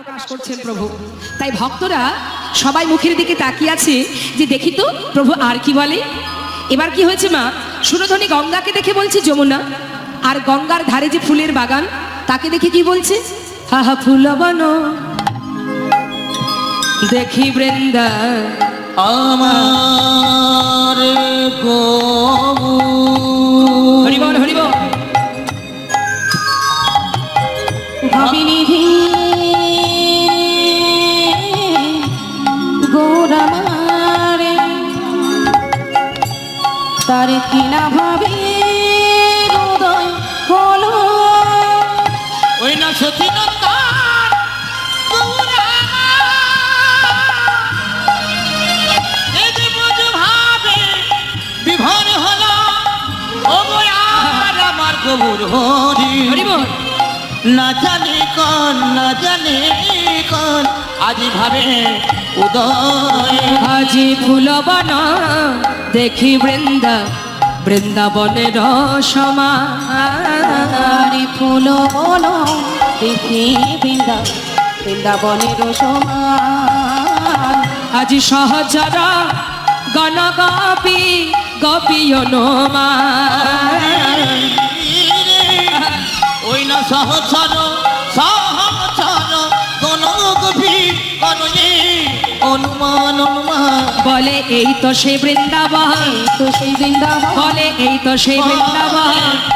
প্রকাশ করছেন প্রভু। তাই ভক্তরা সবাই মুখের দিকে তাকিয়ে আছে যে দেখি তো প্রভু আর কি বলে। এবার কি হয়েছে মা, সুরধনী গঙ্গাকে দেখে বলছে যমুনা, আর গঙ্গার ধারে যে ফুলের বাগান তাকে দেখে কি বলছে, হা হা ফুলবন দেখি বৃন্দা আমার গবু। হরিবল হরিবল। ভাবিনিধি গৌরামারে তার কিনা ভাবে হৃদয় হলো ওই না সতী নন্দার গৌরামা, এই যে মধু ভাবে বিভোর হলো ও আর আমার গবুর হরি। হরিবল। না জানি কোন আজি ভাবে উদয়। আজি ফুলবন দেখি বৃন্দা বৃন্দাবনের সমান। ফুল বন দেখি বৃন্দাবনের সমান। আজি সহচর গণ গোপী গোপীয়নমান। ওই না সহচর কোন গভীর কোন অনুমান বলে এই তো সেই বৃন্দাবন, তো সেই বৃন্দাবন বলে এই তো সেই বৃন্দাবন।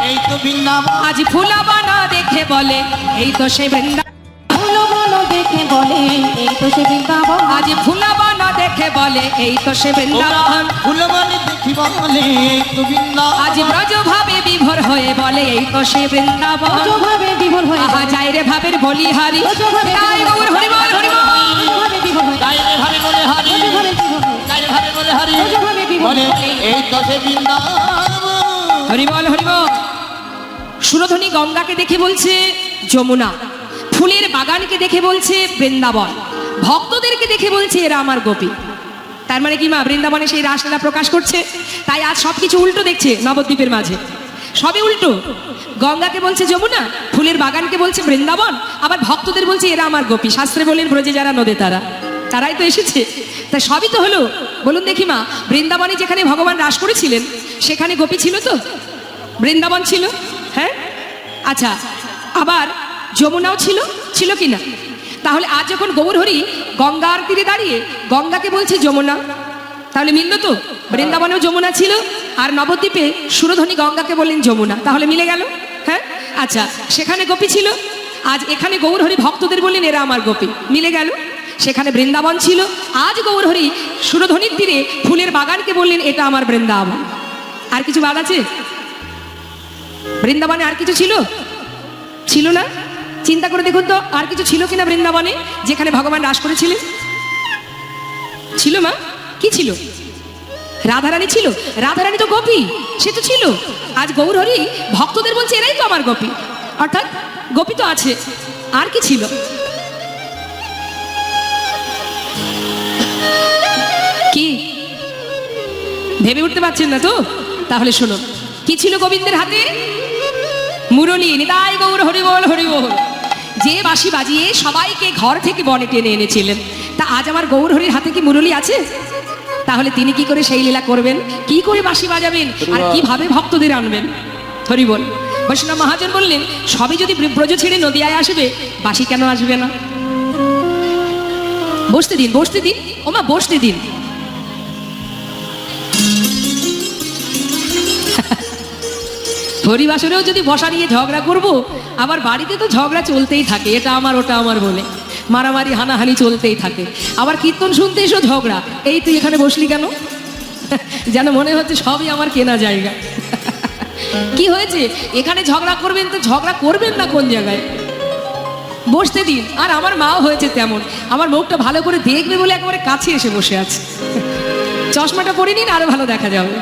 এই তো বৃন্দাবন। আজ ফুলবন দেখে বলে এই তো সেই বৃন্দাবন। ফুল বন দেখে বলে এই তো সেই বৃন্দাবন। আজ ফুলবন দেখে বলে এই তো সে বৃন্দাবন। ফুলবনে দেখি বলে এই তো বৃন্দাবন। আজ ব্রজ ভাবে বিভোর হয়ে বলে এই তো সে বৃন্দাবন। ভাবে বিভোর হয়ে আহা যাই রে ভাবের বলিহারি, ব্রজভাবে তাই গৌর হরিবল হরিবল। ভাবে বিভোর হয়ে গাইরে ভাবে বলে হারি, ভাবে বিভোর হয়ে গাইরে ভাবে বলে হারি, ব্রজভাবে বিভোর বলে হয়ে এই তো সে বৃন্দাবন। হরিবল হরিবল। সুরধনী গঙ্গাকে দেখে বলছে যমুনা, ফুলের বাগানকে দেখে বলছে বৃন্দাবন, ভক্তদেরকে দেখে বলছে এরা আমার গোপী। তার মানে কি মা, বৃন্দাবনে সেই রাসলীলা প্রকাশ করছে। তাই আজ সবকিছু উল্টো দেখছে নবদ্বীপের মাঝে, সবই উল্টো। গঙ্গাকে বলছে যমুনা, ফুলের বাগানকে বলছে বৃন্দাবন, আবার ভক্তদের বলছে এরা আমার গোপী। শাস্ত্রে বলেন ব্রজে যারা নদে তারাই তো এসেছে। তাই সবই তো হলো। বলুন দেখি মা, বৃন্দাবনে যেখানে ভগবান রাস করেছিলেন সেখানে গোপী ছিল তো, বৃন্দাবন ছিল, হ্যাঁ আচ্ছা, আবার যমুনাও ছিল কি না? তাহলে আজ যখন গৌরহরি গঙ্গার তীরে দাঁড়িয়ে গঙ্গাকে বলছে যমুনা, তাহলে মিলল তো। বৃন্দাবনেও যমুনা ছিল, আর নবদ্বীপে সুরধনী গঙ্গাকে বললেন যমুনা, তাহলে মিলে গেল। হ্যাঁ আচ্ছা, সেখানে গোপী ছিল, আজ এখানে গৌরহরি ভক্তদের বললেন এরা আমার গোপী, মিলে গেল। সেখানে বৃন্দাবন ছিল, আজ গৌরহরি সুরধনীর তীরে ফুলের বাগানকে বললেন এটা আমার বৃন্দাবন। আর কিছু বাদ আছে? বৃন্দাবনে আর কিছু ছিল না? চিন্তা করে দেখুন তো, আর কিছু ছিল কিনা বৃন্দাবনে যেখানে ভগবান রাস করেছিলেন? ছিল মা? কি ছিল? রাধারানী ছিল। রাধারানী তো গোপী, সে তো ছিল। আজ গৌরহরি ভক্তদের বলছে এরাই তো আমার গোপী, অর্থাৎ গোপী তো আছে। আর কি ছিল? কি ভেবে উঠতে পারছেন না তো? তাহলে শোনো, কি ছিল গোবিন্দের হাতে? মুরলী। নিতাই গৌর হরিবল হরিবল। যে বাঁশি বাজিয়ে সবাইকে ঘর থেকে বনে টেনে এনেছিলেন, তা আজ আমার গৌরহরির হাতে কি মুরলী আছে? তাহলে তিনি কি করে সেই লীলা করবেন, কি করে বাঁশি বাজাবেন, আর কিভাবে ভক্তদের আনবেন? হরিবল। বৈষ্ণব মহাজন বললেন সবই যদি ব্রজ ছেড়ে নদিয়ায় আসবে, বাঁশি কেন আসবে না? বসতে দিন ওমা, বসতে দিন। হরিবাসরেও যদি বসা নিয়ে ঝগড়া করব, আবার বাড়িতে তো ঝগড়া চলতেই থাকে, এটা আমার ওটা আমার বলে মারামারি হানাহানি চলতেই থাকে। আবার কীর্তন শুনতে এসো ঝগড়া, এই তুই এখানে বসলি কেন? যেন মনে হচ্ছে সবই আমার কেনা জায়গা। কি হয়েছে? এখানে ঝগড়া করবেন তো ঝগড়া করবেন না কোন জায়গায়? বসতে দিন। আর আমার মাও হয়েছে তেমন, আমার মুখটা ভালো করে দেখবে বলে একেবারে কাছে এসে বসে আছে। চশমাটা পরে নিন, আরো ভালো দেখা যাবে।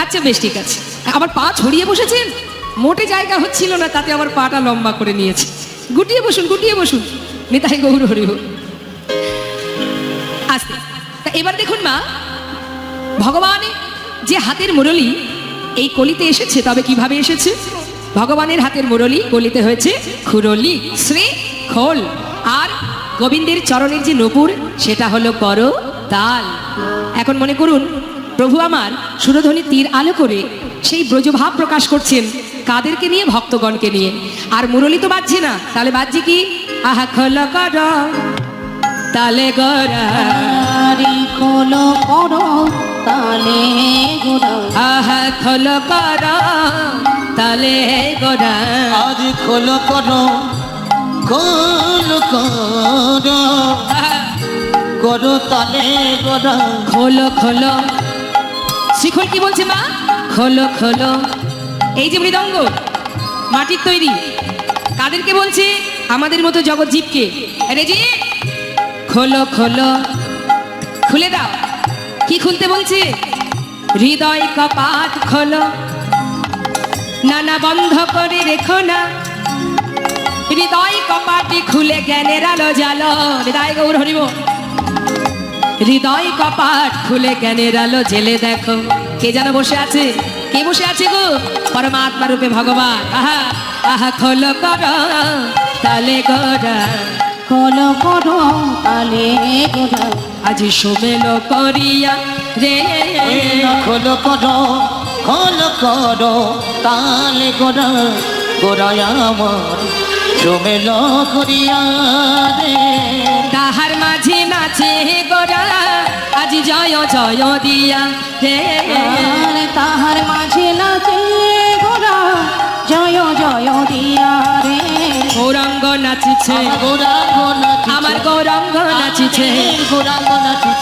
আচ্ছা বেশ, ঠিক আছে। আবার পা ছড়িয়ে বসেছেন, মোটে জায়গা হচ্ছিল না, তাতে আবার পাটা লম্বা করে নিয়েছে। গুটিয়ে বসুন। নিতাই গৌর হরিব। আস্তে। তা এবার দেখুন মা, ভগবান যে হাতের মুরলী এই কলিতে এসেছে, তবে কিভাবে এসেছে? ভগবানের হাতের মুরলি গলিতে হয়েছে খুরলি, শ্রী খোল। আর গোবিন্দের চরণের যে নূপুর সেটা হলো কর তাল। এখন মনে করুন প্রভু আমার সুরধ্বনি তীর আলো করে সেই ব্রজভাব প্রকাশ করছেন কাদেরকে নিয়ে? ভক্তগণকে নিয়ে। আর মুরলি তো বাজছে না, তাহলে বাজছে কি? আহা খোল কর তালে গড়া, আরে খোলো করো তালে গোড়া, আহা খোল কর তালে গড়া। আজ খোল করো, খোল করো, করো তালে গোড়া। খোলো খোলো, শিখল কি বলছে মা? খোলো খোলো। এই যে মৃদঙ্গ মাটির তৈরি, কাদেরকে বলছে? আমাদের মতো জগৎ জীবকে। আরে জি খোলো খোলো, খুলে দাও। কি খুলতে বলছে? হৃদয় কপাট খোলো, নানা বন্ধ করে রেখো না। হৃদয় কপাটি খুলে জ্ঞানের আলো জ্বালো। হৃদয় গৌর হরিব। হৃদয় কপাট খুলে জ্ঞানের আলো জেলে দেখো। কে যেন বসে আছে? কে বসে আছে গো? পরমাত্মা রূপে ভগবান। আহা আহা খোলো করো তালে গোড়া, খোলো করো তালে গোড়া, আজ সোমেলো করিয়া রে। খোল করো, খোল করো তালে গোড়া। গোড়ায় আমার সুমেল করিয়া রে। তাহার মাঝে নাচে গোরা আজ জয় জয় দিয়া রে। আর তাহার মাঝে নাচে গোড়া জয় জয় দিয়া রে। গৌরাঙ্গ নাচিছে, আমার গৌরাঙ্গ নাচিছে।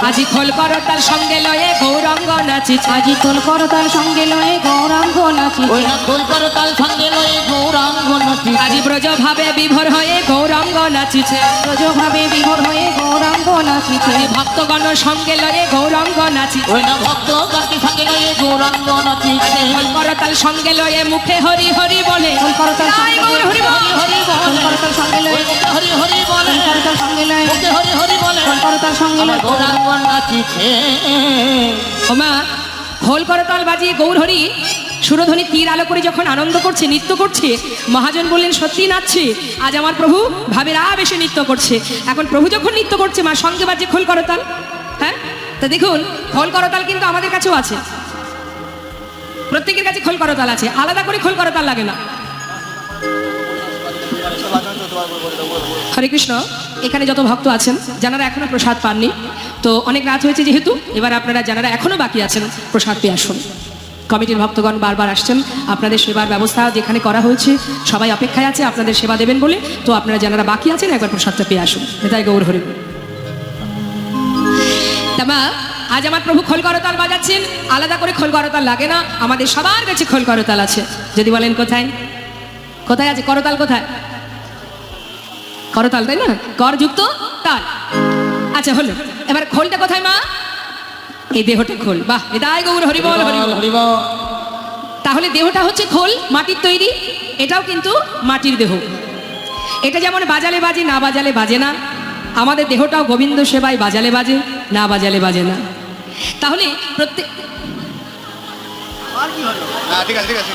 আজি খোল করো তার সঙ্গে লয়ে গৌরাঙ্গ নাচিছে। আজি তোল করো তার সঙ্গে লয়ে গৌরাঙ্গ নাচিছে। আজি ব্রজ ভাবে বিভোর হয়ে গৌরাঙ্গ নাচিছে। ব্রজভাবে বিভোর হয়ে গৌরাঙ্গ নাচিছে। আজি ভক্তগণ সঙ্গে লয়ে গৌরাঙ্গ নাচিছে। আজি খোল করো তার সঙ্গে লয়ে মুখে হরি হরি বলে। খোল করো তার জয় সঙ্গে গৌর হরি বল। খোল করো তার সঙ্গে লয়ে হরি হরি বলে, খোল করো তার সঙ্গে লয়ে হরি হরি বলে, খোল করো তার সঙ্গে লয়ে গৌরাঙ্গ নাচিছে। ওমা খোল করতাল বাজিয়ে গৌর হরি সুরধ্বনি তীর আলো করে যখন আনন্দ করছে, নৃত্য করছে, মহাজন বললেন সত্যি নাচছে। আজ আমার প্রভু ভাবের আবেশে নৃত্য করছে। এখন প্রভু যখন নৃত্য করছে মা সঙ্গে বাজে খোল করতাল। হ্যাঁ, তা দেখুন খোল করতাল কিন্তু আমাদের কাছেও আছে, প্রত্যেকের কাছে খোল করতাল আছে, আলাদা করে খোল করতাল লাগে না। হরে কৃষ্ণ। এখানে যত ভক্ত আছেন যারা এখনো প্রসাদ পাননি, তো অনেক রাত হয়েছে যেহেতু, এবার আপনারা যারা এখনো বাকি আছেন প্রসাদ পেয়ে আসুন। কমিটির ভক্তগণ বারবার আসছেন, আপনাদের সেবার ব্যবস্থা যেখানে করা হয়েছে সবাই অপেক্ষায় আছে আপনাদের সেবা দেবেন বলে। তো আপনারা যারা বাকি আছেন একবার প্রসাদটা পেয়ে আসুন। এটাই গৌর হরি। তামা আজ আমার প্রভু খোল করতাল বাজাচ্ছেন, আলাদা করে খোল করতাল লাগে না, আমাদের সবার কাছে খোল করতাল আছে। যদি বলেন কোথায় কোথায় আছে করতাল? কোথায় করতাল? তাই না, করযুক্ত তাল। আচ্ছা হলো, এবার খোলটা কোথায় মা? এই দেহটা খোল। বাহ, এটাই গৌর হরি বল হরি বল। হরি বল। তাহলে দেহটা হচ্ছে খোল, মাটির তৈরি, এটাও কিন্তু মাটির দেহ। এটা যেমন বাজালে বাজে, না বাজালে বাজে না, আমাদের দেহটাও গোবিন্দ সেবায় বাজালে বাজে, না বাজালে বাজে না। তাহলে প্রত্যেক ঠিক আছে ঠিক আছে।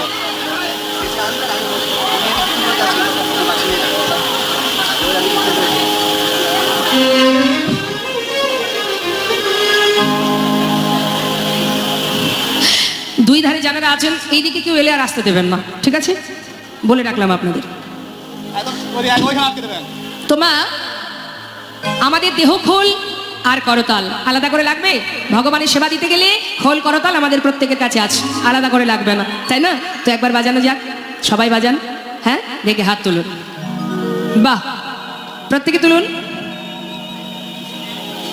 দুই ধারে যারা আছেন এইদিকে কেউ এলে আর আসতে দেবেন না, ঠিক আছে? বলে রাখলাম আপনাদের। তোমা আমাদের দেহ খোল আর করতাল আলাদা করে লাগবে। ভগবানের সেবা দিতে গেলে খোল করতাল আমাদের প্রত্যেকের কাছে আছে, আলাদা করে লাগবে না, তাই না? তো একবার বাজানো যাক, সবাই বাজান। হ্যাঁ, দেখে হাত তুলুন। বাহ, প্রত্যেকে তুলুন।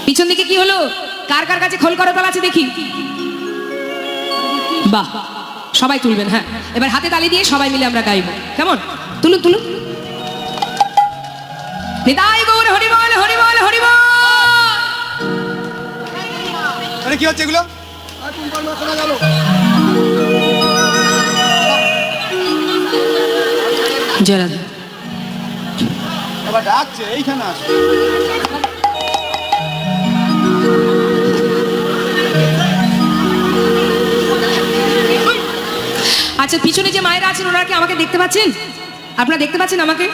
পিছন দিকে কি হলো? কার কার কাছে খোল করতাল আছে দেখি? বাহ, সবাই তুলবেন। হ্যাঁ, এবার হাতে তালি দিয়ে সবাই মিলে আমরা গাইব, কেমন? তুলুন তুলুন। নিতাই গৌর হরি বল হরি বল হরি বল। কি হচ্ছে এগুলো? জয় রাধা। আবার ডাকছে এইখানে আসো। আচ্ছা পিছনে যে মায়েরা আছেন ওনারা কি আমাকে দেখতে পাচ্ছেন? আপনারা দেখতে পাচ্ছেন আমাকে?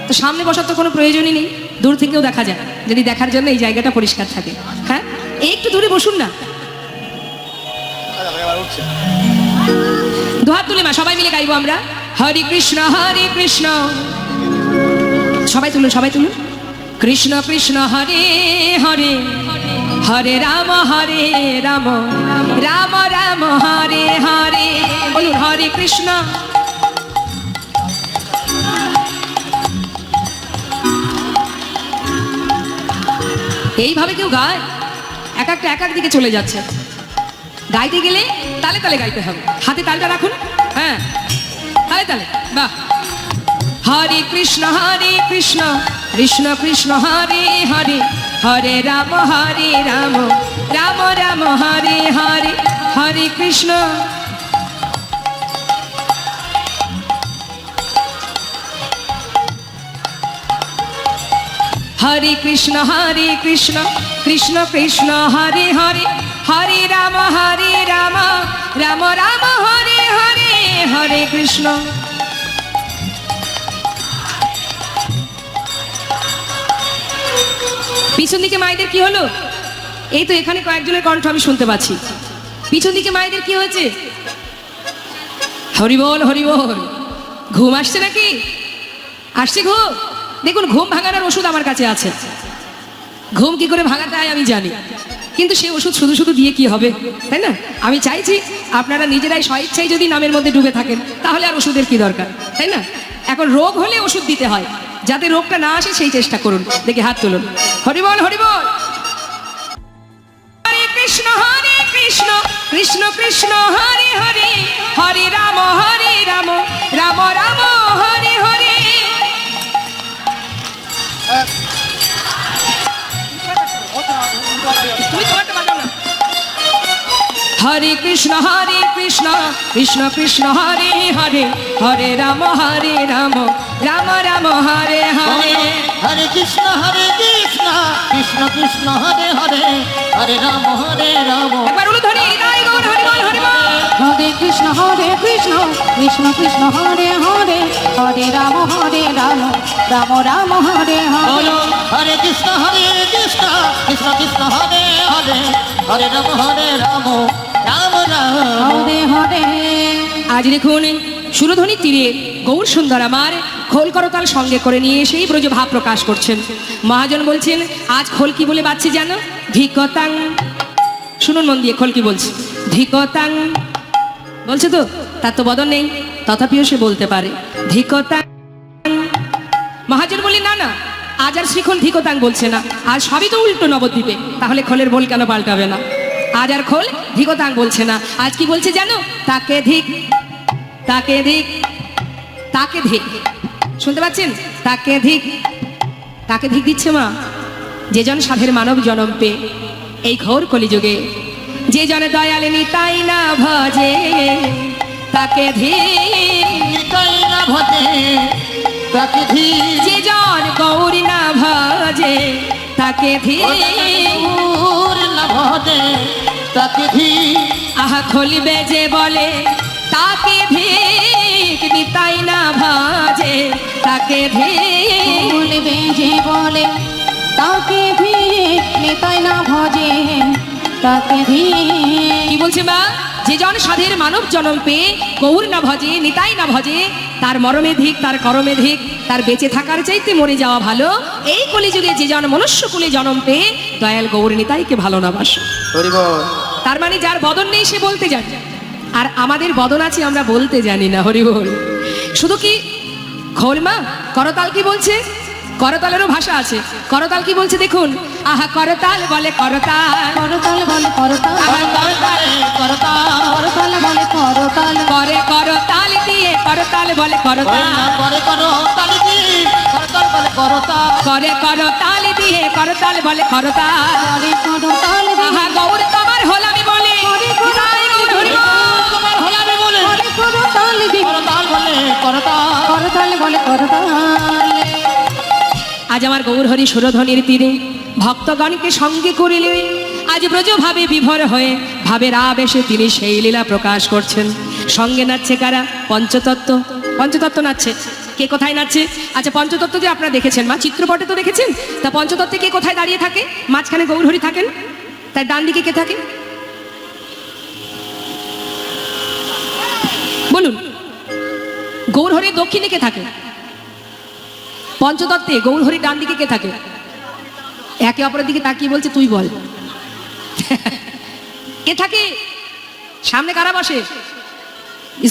তো সামনে বসার তো কোনো প্রয়োজনই নেই, দূর থেকেও দেখা যায়, যদি দেখার জন্য এই জায়গাটা পরিষ্কার থাকে। হ্যাঁ, এই একটু দূরে বসুন না। এবার উঠছে। দুহাত তুলে মা সবাই মিলে গাইবো আমরা, হরে কৃষ্ণ হরে কৃষ্ণ। সবাই তুলুন, সবাই তুলুন। কৃষ্ণ কৃষ্ণ হরে হরে, হরে রাম রাম রাম হরে হরে। বলুন হরে কৃষ্ণ। এইভাবে কেউ গায়? এক একটা এক এক দিকে চলে যাচ্ছে। গাইতে গেলে তালে তালে গাইতে হবে, হাতে তালটা রাখুন। হ্যাঁ, তালে তালে, বাহ। হরে কৃষ্ণ কৃষ্ণ কৃষ্ণ হরে হরে, হরে রাম রাম রাম হরে হরে, হরে কৃষ্ণ। হরে কৃষ্ণ কৃষ্ণ কৃষ্ণ হরে হরে, হরে রাম রাম রাম হরে হরে, হরে কৃষ্ণ। পিছন দিকে মায়েদের কি হলো? এই তো এখানে কয়েকজনের কণ্ঠ আমি শুনতে পাচ্ছি। পিছন দিকে মায়েদের কি হয়েছে? হরি বল হরি বল। ঘুম আসছে নাকি? আসছে ঘুম? দেখুন, ঘুম ভাঙানোর ওষুধ আমার কাছে আছে। ঘুম কি করে ভাঙাতে হয় আমি জানি, কিন্তু সেই ওষুধ শুধু শুধু দিয়ে কি হবে, তাই না? আমি চাইছি আপনারা নিজেরাই স্বইচ্ছায় যদি নামের মধ্যে ডুবে থাকেন, তাহলে আর ওষুধের কি দরকার, তাই না? এখন রোগ হলে ওষুধ দিতে হয়, যাতে রোগটা না আসে সেই চেষ্টা করুন। দেখে হাত তুলুন। হরি বল হরি বল। হরে কৃষ্ণ কৃষ্ণ কৃষ্ণ হরে হরে, হরে রাম রাম রাম হরে হরে। তুমি তোমারটা বাজাও না। হরে কৃষ্ণ কৃষ্ণ কৃষ্ণ হরে হরে, হরে রাম রাম রাম হরে হরে। হরে কৃষ্ণ কৃষ্ণ কৃষ্ণ হরে হরে, হরে রাম রাম। একবার উলু ধ্বনি, হৃদয় গৌর হরি বল হরি বল। হরে কৃষ্ণ কৃষ্ণ কৃষ্ণ হরে হরে, হরে রাম রাম রাম হরে হরে। বলো হরে কৃষ্ণ কৃষ্ণ কৃষ্ণ হরে হরে, হরে রাম রাম রাম রাম। হরে হরে। আজ দেখুন সুরধ্বনি তীরে গৌর সুন্দর আমার খোল করতাল সঙ্গে করে নিয়ে সেই ব্রজ ভাব প্রকাশ করছেন। মহাজন বলছেন আজ খোল কি বলে বাজছে জানো? ধিকতাং। শুনুন মন দিয়ে, খোল কি বলছে? ধিকতাং বলছে তো, তার তো বদন নেই, তথাপিও সে বলতে পারে ধিকতাং। মহাজন বললেন না না, আজ আর শ্রীখোল ধিকতাং বলছে না, আজ সবই তো উল্টো নবদ্বীপে, তাহলে খোলের বল কেন পাল্টাবে না? আজ আর খোল ধিকতাং বলছে না, আজ কি বলছে জানো? তাকে ধিক, তাকে ধিক, তাকে ধিক। শুনতে পাচ্ছেন? তাকে ধিক, তাকে ধিক দিচ্ছে মা। যে জন সাধের মানব জনম পে এই ঘোর কলিযুগে, যে জনে দয়ালে নিতাই না ভজে, তাকে ধিক। নিতাই না ভজে তাকে ধীর, যে জন গৌরী না ভজে, তাকে ধিক। গৌর না ভজে তাকে ধীর। আহা খলিবে যে বলে তাকে ধিক, নিতাই না ভজে তাকে ধিক। বলবে যে বলে তাকে ভিক, নিতাই না ভজে তাকে ভিক। কি বলছে মা? যে জন সাধের মানব জনম পেয়ে গৌর না ভজে, নিতাই না ভজে, তার মরমে ধিক, তার করমে ধিক, তার বেঁচে থাকার চাইতে মরে যাওয়া ভালো। এই কলিযুগে যে জন মনুষ্য কুলে জনম পেয়ে দয়াল গৌর নিতাইকে ভালো না বাসে। হরি বল। তার মানে যার বদন নেই সে বলতে জানে, আর আমাদের বদন আছে আমরা বলতে জানি না। হরি বল। শুধু কি খোল মা? করতাল কি বলছে? করতালেরও ভাষা আছে। করতাল কি বলছে দেখুন, আহা করতাল বলে করতাল, করতাল বলে করতাল, আহা করতাল, করতাল বলে করতাল, করে করতাল দিয়ে করতাল বলে করতাল, করে করো তালি দি করতাল বলে করতাল। করে করতাল দিয়ে করতাল বলে করতাল। করে করতাল আহা গৌর তোমার হলামি বলে, নিতাই গৌর হরি বল। তোমার হলাবে বলে করে করতাল দি, করতাল বলে করতাল। করতাল বলে করতাল। আজ আমার গৌর হরি সুরধ্বনির তীরে ভক্তগণকে সঙ্গে করিলে আজ ব্রজ ভাবে বিভোর হয়ে ভাবের আবেশে তিনি সেই লীলা প্রকাশ করছেন। সঙ্গে নাচছে কারা? পঞ্চতত্ত্ব। পঞ্চতত্ত্ব নাচছে। কে কোথায় নাচছে? আচ্ছা, পঞ্চতত্ত্ব যে আপনারা দেখেছেন মা, চিত্রপটে তো দেখেছেন। তা পঞ্চতত্ত্বে কে কোথায় দাঁড়িয়ে থাকে? মাঝখানে গৌরহরি থাকেন, তার ডান দিকে কে থাকে বলুন? গৌরহরির দক্ষিণে কে থাকে? পঞ্চতত্ত্বে গৌরহরির ডান দিকে কে থাকে? একে অপরের দিকে তাকিয়ে বলছে তুই বল। কে থাকে? সামনে কারা বসে?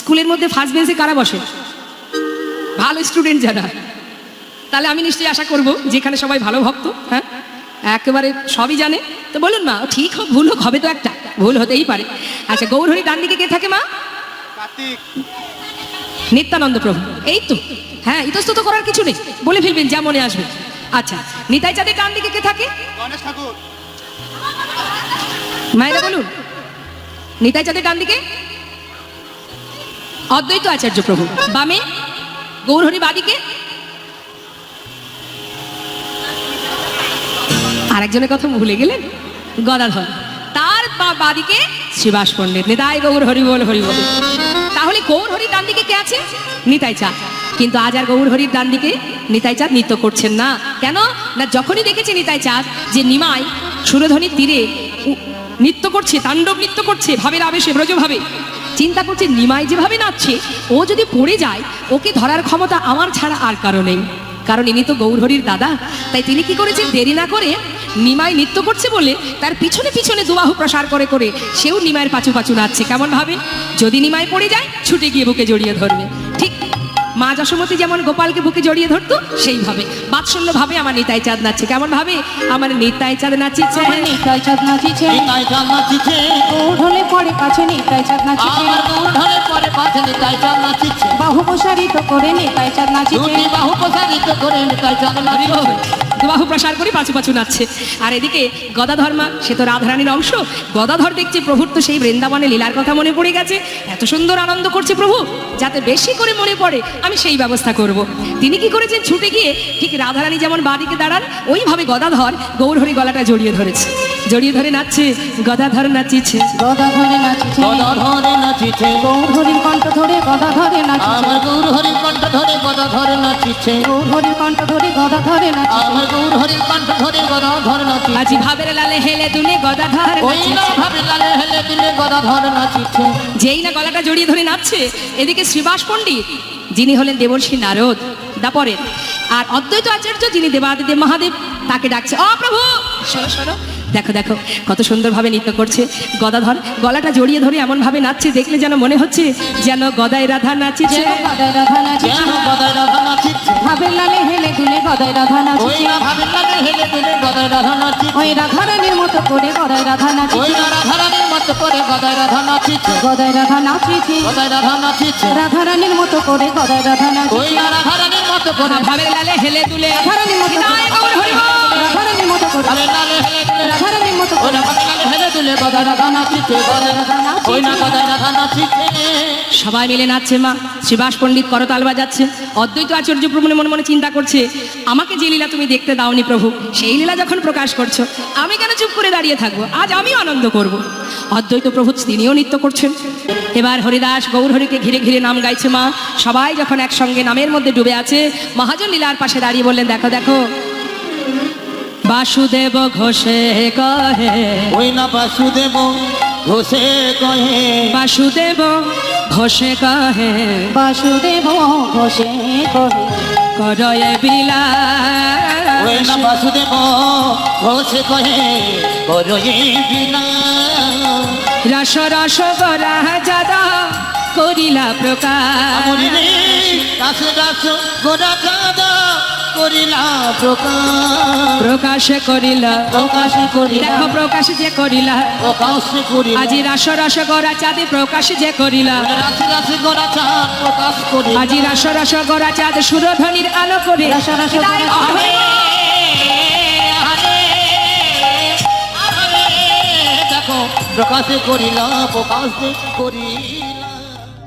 স্কুলের মধ্যে ফার্স্ট বেঞ্চে কারা বসে? ভালো স্টুডেন্ট যারা। তাহলে আমি নিশ্চয়ই আশা করব যেখানে সবাই ভালো ভক্ত, হ্যাঁ একেবারে সবই জানে। তো বলুন মা, ঠিক হোক ভুল হোক, হবে তো একটা, ভুল হতেই পারে। আচ্ছা, গৌরহরি ডান দিকে কে থাকে মা? কার্তিক। নিত্যানন্দ প্রভু। এই তো, হ্যাঁ, ইতস্তত করার কিছু নেই, বলে ফেলবেন যা মনে আসবে। আচ্ছা, নিতাই চাঁদের ডান দিকে কে থাকে? গণেশ ঠাকুর। মায়েরা বলুন, নিতাই চাঁদের ডান দিকে অদ্বৈত আচার্য প্রভু। বামে গৌরহরি, বাদিকে আরেকজনের কথা ভুলে গেলেন, গদাধর। তার বাদিকে শ্রীবাস পণ্ডিত। নিতাই গৌর হরি বল, হরি বল। তাহলে গৌর হরির ডান দিকে কে আছে? নিতাই চাঁদ। কিন্তু আজ আর গৌর হরির ডান দিকে নিতাই চাঁদ নৃত্য করছেন না। কেন না, যখনই দেখেছে নিতাই চাঁদ যে নিমাই সুরধ্বনির তীরে নৃত্য করছে, তাণ্ডব নৃত্য করছে ভাবের আবেশে, ব্রজ ভাবে, চিন্তা করছে নিমাই যেভাবে নাচছে ও যদি পড়ে যায়, ওকে ধরার ক্ষমতা আমার ছাড়া আর কারো নেই। কারণ ইনি তো গৌরহরির দাদা। তাই তিনি কি করেছেন, দেরি না করে নিমাই নৃত্য করছে বলে তার পিছনে পিছনে দুবাহু প্রসার করে করে সেও নিমাইয়ের পাচু পাচু নাচছে। কেমন ভাবে? যদি নিমাই পড়ে যায় ছুটে গিয়ে বুকে জড়িয়ে ধরবে। ঠিক মা যশোমতী যেমন গোপালকে বুকে জড়িয়ে ধরতো, সেইভাবে বাৎসল্য ভাবে আমার নিতাই চাঁদ নাচছে। কেমন ভাবে? আমার নিতাই চাঁদ নাচিছে, আমার নিতাই চাঁদ নাচিছে, নিতাই চাঁদ নাচিছে, গৌর ঢলে পড়ে কাছে নিতাই চাঁদ নাচিছে, আমার গৌর ঢলে পরে পাশে নিতাই চাঁদ নাচিছে, বাহু প্রসারিত করে নিতাই চাঁদ নাচিছে, দুটি বাহু প্রসারিত করে নিতাই চাঁদ নাচিছে, দুবাহু প্রসার করে পাচু পাচু নাচছে। আর এদিকে গদাধর মা, সে তো রাধারানীর অংশ। গদাধর দেখছে প্রভুর তো সেই বৃন্দাবনে লীলার কথা মনে পড়ে গেছে। এত সুন্দর আনন্দ করছে প্রভু, যাতে বেশি করে মনে পড়ে আমি সেই ব্যবস্থা করব। তিনি কি করেছেন, ছুটে গিয়ে ঠিক রাধারানী যেমন বাদিকে দাঁড়ান, ওইভাবে গদাধর গৌরহরি গলাটা জড়িয়ে ধরেছে, জড়িয়ে ধরে নাচছে। গদাধর নাচিছে, গদা ধরে নাচিছে, গদা ধরে নাচিছে, গৌর হরির কণ্ঠ ধরে গদা ধরে নাচিছে, আমার গৌর হরির কণ্ঠ ধরে গদা ধরে নাচিছে, গৌর হরির কণ্ঠ ধরে গদা ধরে নাচিছে, আমার গৌর হরির কণ্ঠ ধরে গদা ধরে নাচিছে, আজি ভাবের লালে হেলে দুলে গদাধর ওই না নাচিছে। ভাবে লালে হেলে দিলে গদা ধরে নাচিছে, যেই না গলাটা জড়িয়ে ধরে নাচছে, এদিকে শ্রীবাস পণ্ডিত যিনি হলেন দেবর্ষি নারদ দাপরের, আর অদ্বৈত আচার্য যিনি দেবাদিদেব মহাদেব, তাকে ডাকছে, ও প্রভু শোনো শোনো, দেখো দেখো কত সুন্দরভাবে নৃত্য করছে। গদাধর গলাটা জড়িয়ে ধরে এমন ভাবে নাচছে, দেখলে যেন মনে হচ্ছে যেন গদায় রাধা নাচিছে। যেন গদায় রাধা নাচিছে, যেন গদায় রাধা নাচিছে, ভাবের লালে হেলে দুলে গদায় রাধা ওই নাচিছে, না ভাবে লালে হেলে দিলে গদায় রাধা নাচিছে, ওই রাধারানীর মতো করে গদায় রাধা ওই নাচিছে, না রাধারানীর মতো করে গদায় রাধা নাচিছে, গদায় রাধা নাচিছে, গদায় রাধা নাচিছে, রাধারানীর মতো করে গদায় রাধা ওই নাচিছে, না রাধারানীর মতো করে ভাবের লালে হেলে দুলে রাধারানীর মতো করে, নিতাই গৌর হরি বল। রাধারানীর মতো করে, ভাবে লালে হেলে দিলে রাধারানীর মতো ওই করে, না ভাবে লালে হেলে দিলে গদায় রাধা নাচিছে, গদায় রাধা নাচিছে, ওই না গদায় রাধা নাচিছে। সবাই মিলে নাচছে মা। শ্রীবাস পণ্ডিত করতাল বাজাচ্ছে। অদ্বৈত আচার্য প্রভু মনে মনে চিন্তা করছে, আমাকে যে লীলা তুমি দেখতে দাওনি প্রভু, সেই লীলা যখন প্রকাশ করছো, আমি কেন চুপ করে দাঁড়িয়ে থাকবো? আজ আমিও আনন্দ করব। অদ্বৈত প্রভু তিনিও নৃত্য করছেন। এবার হরিদাস গৌরহরিকে ঘিরে ঘিরে নাম গাইছে মা। সবাই যখন একসঙ্গে নামের মধ্যে ডুবে আছে, মহাজন লীলার পাশে দাঁড়িয়ে বললেন, দেখো দেখো বাসুদেব ঘোষে কহে, ওই না বাসুদেব ঘোষে কহে, বাসুদেব ঘোষে কহে, বাসুদেব ঘোষে কহে, করয়ে ওই বিলাস। না বাসুদেব ঘোষে কহে, করয়ে বিনা, রস রস গরা যাদা করিলা প্রকাশ। আমরি রে দাস দাস গোরা চাঁদা করিলা প্রকাশ, প্রকাশে করিলা, প্রকাশে করিলা, দেখো প্রকাশ যে করিলা, প্রকাশে করিলা, আজি রস রস গরা চাঁদে প্রকাশ যে করিলা, রাশি রাশি গোরা চাঁদ প্রকাশ করিলা, আজি রস রস গরা চাঁদ সুরধ্বনির আলো করে রস রস গরা চাঁদ আহে। দেখো প্রকাশে করিলা, প্রকাশে করিলা।